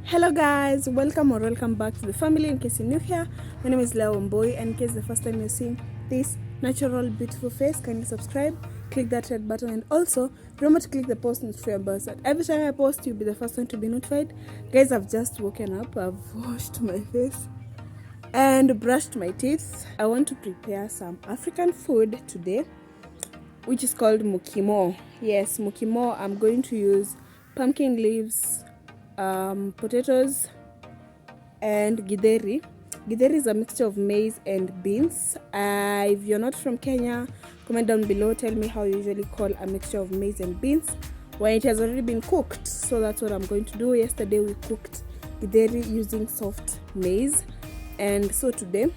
Hello guys, welcome back to the family. In case you're new here, my name is Leo Omboy, and in case the first time you're seeing this natural beautiful face, kindly subscribe, click that red button, and also remember to click the post notification bell so that every time I post you'll be the first one to be notified. Guys, I've just woken up, I've washed my face and brushed my teeth. I want to prepare some African food today, which is called mukimo. Yes, mukimo. I'm going to use pumpkin leaves, potatoes, and githeri. Githeri is a mixture of maize and beans. If you're not from Kenya, comment down below, tell me how you usually call a mixture of maize and beans when it has already been cooked. So that's what I'm going to do. Yesterday we cooked githeri using soft maize, and so today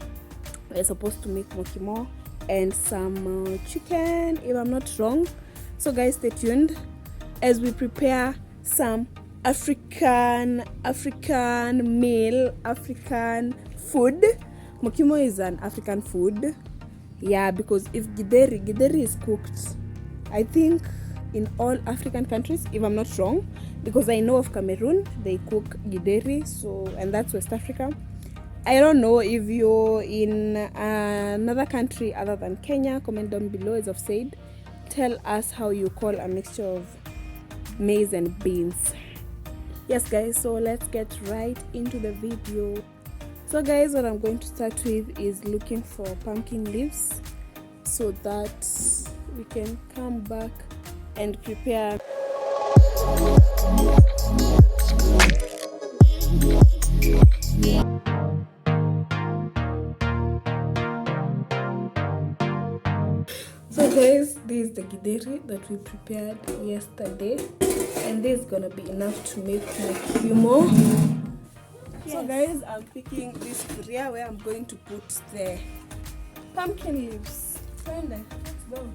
we're supposed to make mukimo and some chicken, if I'm not wrong. So guys, stay tuned as we prepare some African meal, African food. Mukimo is an African food, yeah, because if githeri is cooked, I think in all African countries, if I'm not wrong, because I know of Cameroon, they cook githeri, so, and that's West Africa. I don't know if you're in another country other than Kenya. Comment down below. As I've said, tell us how you call a mixture of maize and beans. Yes guys, so let's get right into the video. So guys, what I'm going to start with is looking for pumpkin leaves so that we can come back and prepare. So guys, this is the githeri that we prepared yesterday, and this is gonna be enough to make mukimo. Yes. So guys, I'm picking this area where I'm going to put the pumpkin leaves. Let's go.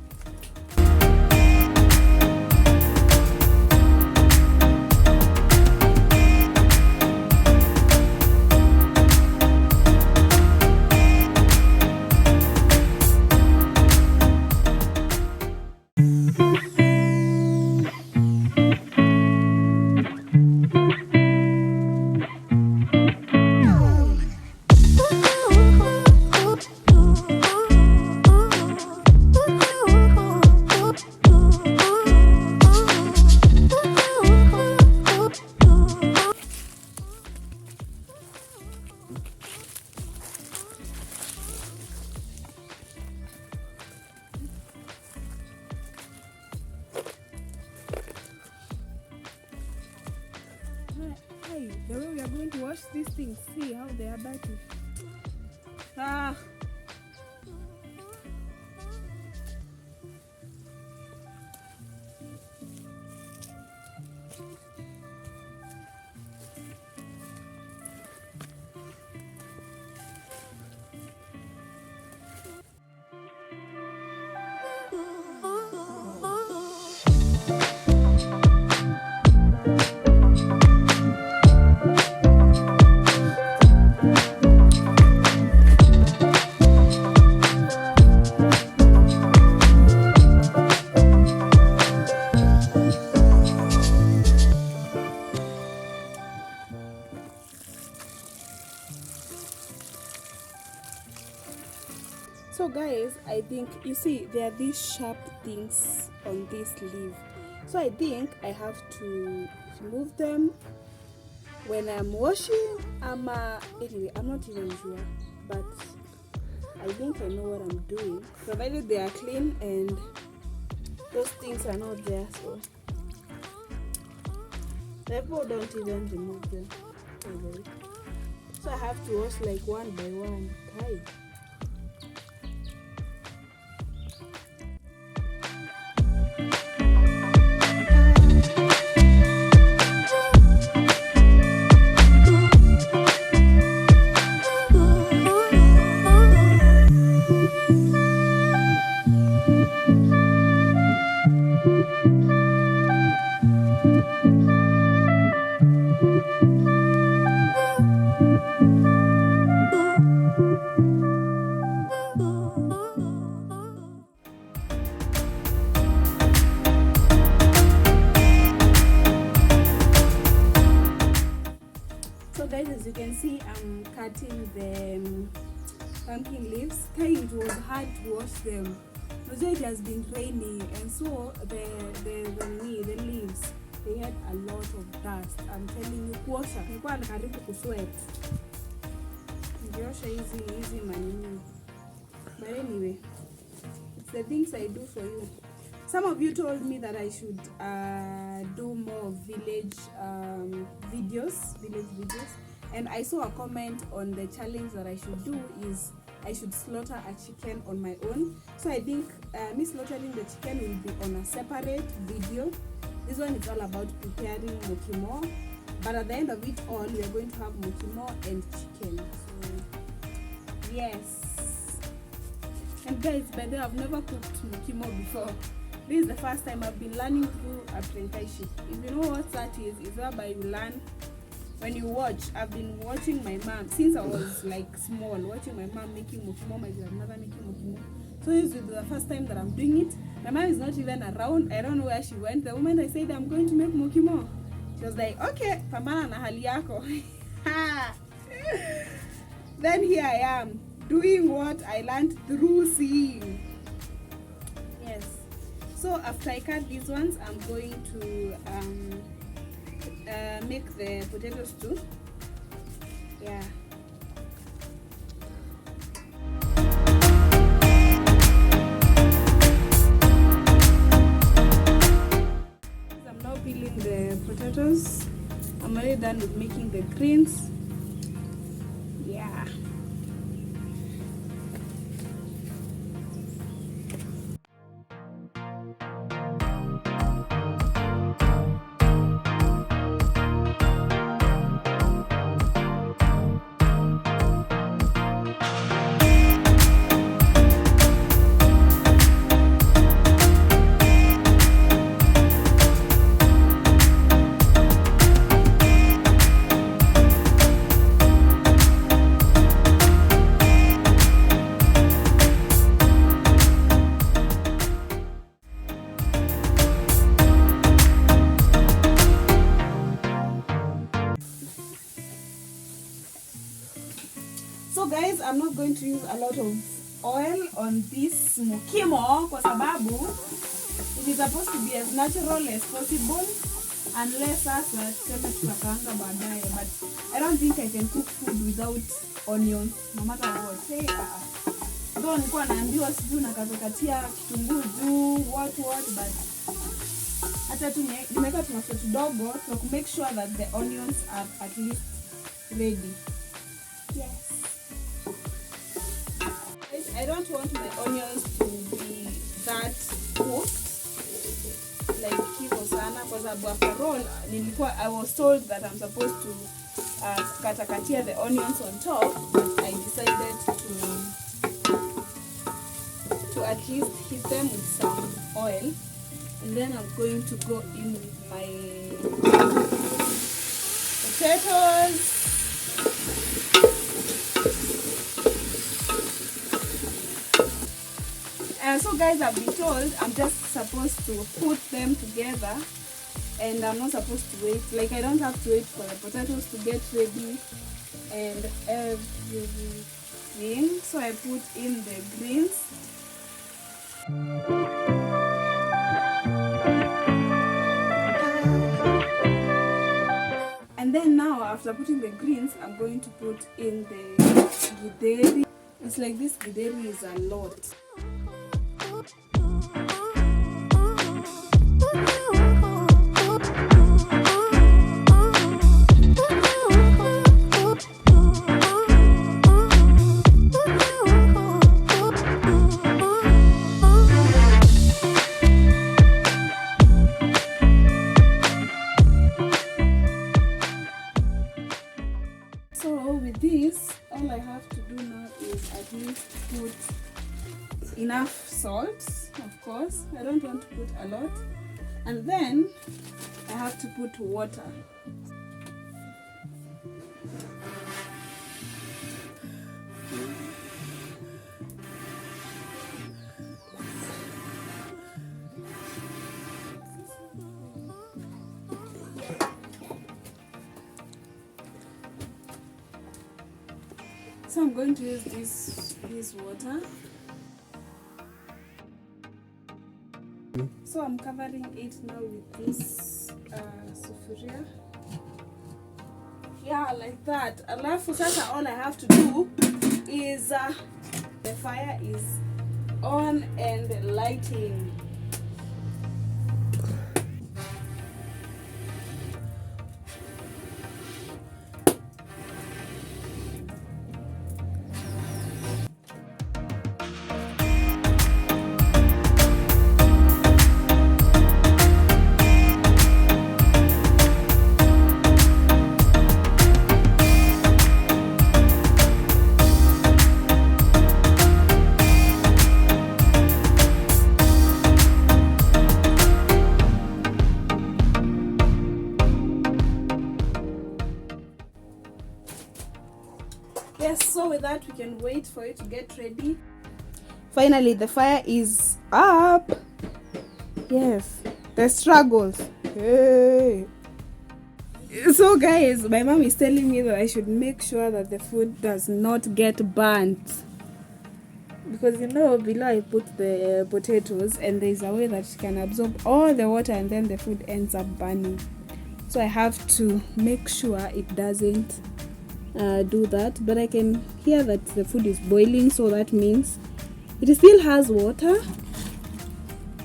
The way we are going to wash these things, see how they are dirty. So guys, I think you see there are these sharp things on this leaf, so I think I have to remove them when I'm washing. Anyway, I'm not even sure, but I think I know what I'm doing, provided they are clean and those things are not there. So therefore don't even remove them. Okay. So I have to wash like one by one. Okay. So guys, as you can see, I'm cutting the pumpkin leaves. It was hard to wash them. It has been raining, and so the leaves, they had a lot of dust. I'm telling you, kuosha nilikuwa karibu kusweat. Ngiosha hizi manini. But anyway, it's the things I do for you. Some of you told me that I should do more village videos, and I saw a comment on the challenge that I should do is I should slaughter a chicken on my own. So I think me slaughtering the chicken will be on a separate video. This one is all about preparing mokimo, but at the end of it all, we are going to have mokimo and chicken. So yes. And guys, by the way, I've never cooked mokimo before. This is the first time. I've been learning through apprenticeship. If you know what that is whereby you learn when you watch. I've been watching my mom since I was like small, watching my mom making mokimo, my grandmother making mokimo. So this is the first time that I'm doing it. My mom is not even around. I don't know where she went. The moment I said I'm going to make mokimo, she was like, okay, pambana na hali yako. Then here I am doing what I learned through seeing. Yes. So after I cut these ones, I'm going to make the potatoes too. Yeah. I'm now peeling the potatoes. I'm already done with making the greens. Yeah. So guys, I'm not going to use a lot of oil on this mokimo kwa sababu it is supposed to be as natural as possible, unless sasa tuseme tutakaanga baadaye, but I don't think I can cook food without onions no matter what. Say though nilikuwa naambiwa sijui nakatakatia kitunguu juu what but hata tumeweka tumafuta kidogo to make sure that the onions are at least ready. Yes. I don't want my onions to be that cooked, like kivo sana, because after all, I was told that I'm supposed to katakatia the onions on top, but I decided to at least heat them with some oil, and then I'm going to go in with my potatoes. So guys, I've been told I'm just supposed to put them together, and I'm not supposed to wait. Like, I don't have to wait for the potatoes to get ready and everything. So I put in the greens. And then now, after putting the greens, I'm going to put in the githeri. It's like this githeri is a lot. So with this, all I have to do now is at least put enough salt, of course. I don't want to put a lot. And then I have to put water. So I'm going to use this water. So I'm covering it now with this sufuria. Yeah, like that. Alafu sasa all I have to do is the fire is on and lighting. Yes, so with that we can wait for it to get ready. Finally the fire is up. Yes, the struggles. Hey. So guys, my mom is telling me that I should make sure that the food does not get burnt, because you know below I put the potatoes and there's a way that it can absorb all the water and then the food ends up burning. So I have to make sure it doesn't do that. But I can hear that the food is boiling, so that means it still has water,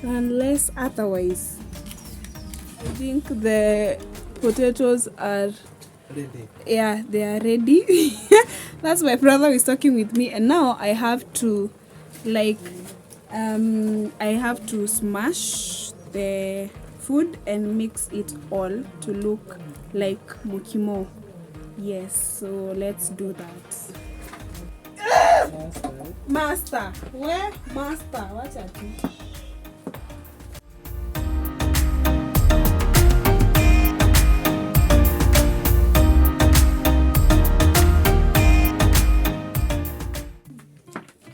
unless otherwise. I think the potatoes are ready. Yeah, they are ready. That's my brother is talking with me, and now I have to I have to smash the food and mix it all to look like mukimo. Yes, so let's do that. Master, where master? What's that?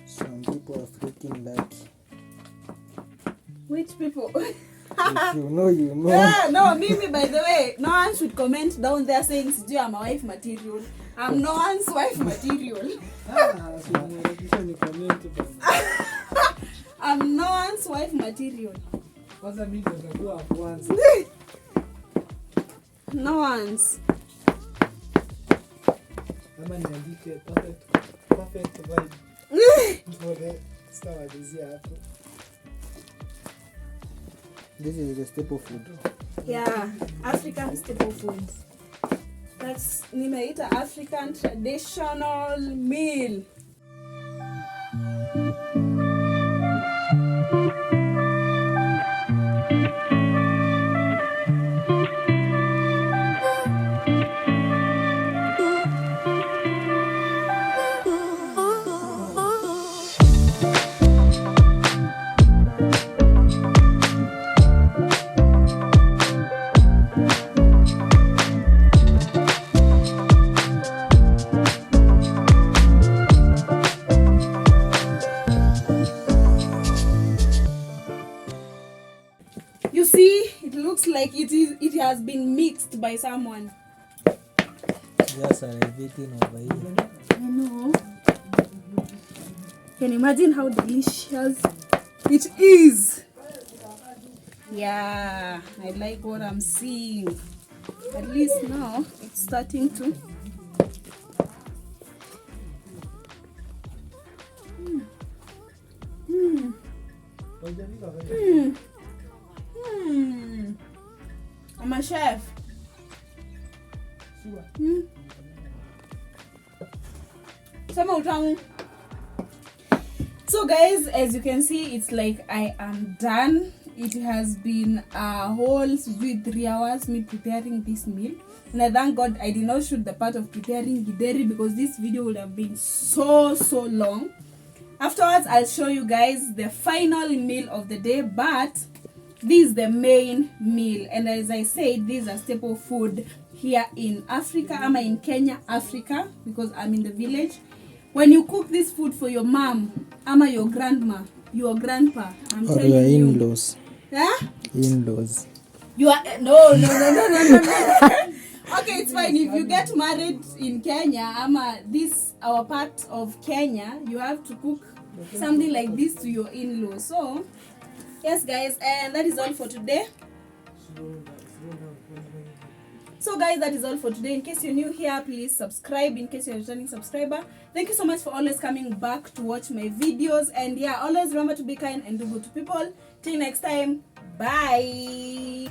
Some people are freaking lucky. Which people? If you know, you know. No, Mimi, by the way, no one should comment down there saying, I'm a wife material. I'm no one's wife material. I'm no one's wife material. No one's. Perfect vibe. This is the staple food. Yeah, African staple foods. That's nimeita African traditional meal. You see, it looks like it has been mixed by someone. Just elevating over here. I know. Can you imagine how delicious it is? Yeah, I like what I'm seeing. At least now it's starting to. I'm a chef. So guys, as you can see, it's like I am done. It has been a whole 3 hours me preparing this meal, and I thank God I did not shoot the part of preparing the dairy, because this video would have been so long. Afterwards I'll show you guys the final meal of the day, but this is the main meal. And as I said, these are staple food here in Africa. I'm in Kenya, Africa, because I'm in the village. When you cook this food for your mom, ama your grandma, your grandpa, I'm or telling your you. in-laws. Huh? In-laws. You are no. Okay, it's fine if you get married in Kenya, this our part of Kenya, you have to cook something like this to your in-laws. So yes guys, and that is all for today. So guys, that is all for today. In case you're new here, please subscribe. In case you're a returning subscriber, thank you so much for always coming back to watch my videos. And yeah, always remember to be kind and do good to people. Till next time, bye.